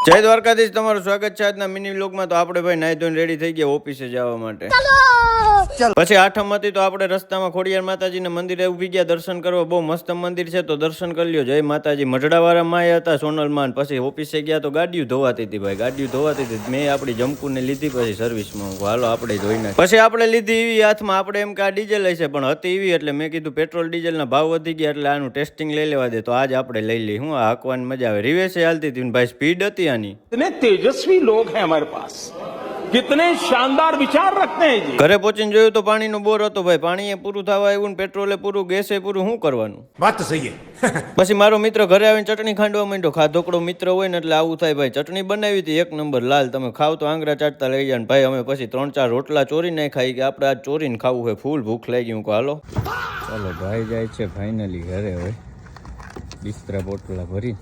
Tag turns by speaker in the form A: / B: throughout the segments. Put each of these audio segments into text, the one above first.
A: જય દ્વારકાધીશ, તમારું સ્વાગત છે આજના મિની વ્લોગમાં। તો આપણે ભાઈ નાઈ ધોઈને રેડી થઈ ગયા ઓફિસે જવા માટે। પછી આઠમ હતી તો આપણે રસ્તામાં ખોડિયાર માતાજીના મંદિરે ઊભી ગયા દર્શન કરવા। બહુ મસ્ત મંદિર છે તો દર્શન કરી લ્યો। જય માતાજી। મઢડાવાળા માય હતા સોનલમાન। પછી ઓફિસે ગયા તો ગાડીઓ ધોવાતી હતી ભાઈ, ગાડીઓ ધોવાતી હતી। મેં આપણી જમકુને લીધી પછી સર્વિસમાં, હાલો આપણે ધોઈ નાખી। પછી આપણે લીધી એવી હાથમાં, આપણે એમ કે આ ડીઝલ હશે પણ હતી એવી, એટલે મેં કીધું પેટ્રોલ ડીઝલના ભાવ વધી ગયા એટલે આનું ટેસ્ટિંગ લઈ લેવા દે, તો આજ આપણે લઈ લઈ। હું હાંકવાની મજા આવે। રિવેસે હાલતી હતી ભાઈ, સ્પીડ હતી આની।
B: कितने तेजस्वी लोग हैं हमारे पास, कितने शानदार विचार रखते हैं जी।
A: ઘરે પહોંચીને જોયું તો પાણીનો બોર હતો ભાઈ, પાણી પૂરું થવા આવ્યું ને પેટ્રોલે પૂરું, ગેસે પૂરું, શું કરવાનું?
C: વાત તો સહી છે।
A: પછી મારો મિત્ર ઘરે આવીને ચટણી ખાંડવા માંડ્યો। ખાધોકડો મિત્ર હોય ને એટલે આવું થાય ભાઈ। ચટણી બનાવી હતી એક નંબર લાલ, તમે ખાવ તો આંગળા ચાટતા લઈ જાય ભાઈ। અમે પછી 3-4 રોટલા ચોરી નહીં ખાઈ કે આપણે આજ ચોરીને ખાવું હોય, ફૂલ ભૂખ લાગી। હું કહું હાલો ચાલો ભાઈ જાય છે ફાઇનલી ઘરે। હવે બિસ્તરા બોટલા ભરી।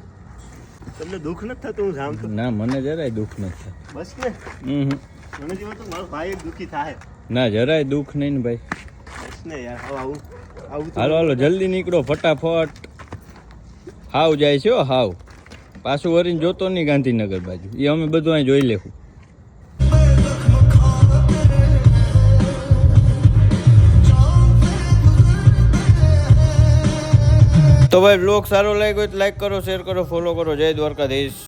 D: તમને દુઃખ નથી થતું હું જાણતો?
A: ના મને જરાય દુઃખ નથી
D: બસ ને
A: થતું।
D: મને જેવો તો મારો ભાઈ એક દુઃખી થાય।
A: ના જરાય દુઃખ નહીં ને ભાઈ।
D: બસ ને યાર, હવે આવું આવું
A: હાલો હાલો જલ્દી નીકળો ફટાફટ। હાવ જાય છે હો હાવ, પાછું વરીને જોતો નહીં ગાંધીનગર બાજુ, એ અમે બધું અહીં જોઈ લેવું। તો ભાઈ બ્લોગ સારો લાગ્યો તો લાઈક કરો, શેર કરો, ફોલો કરો। જય દ્વારકાધીશ।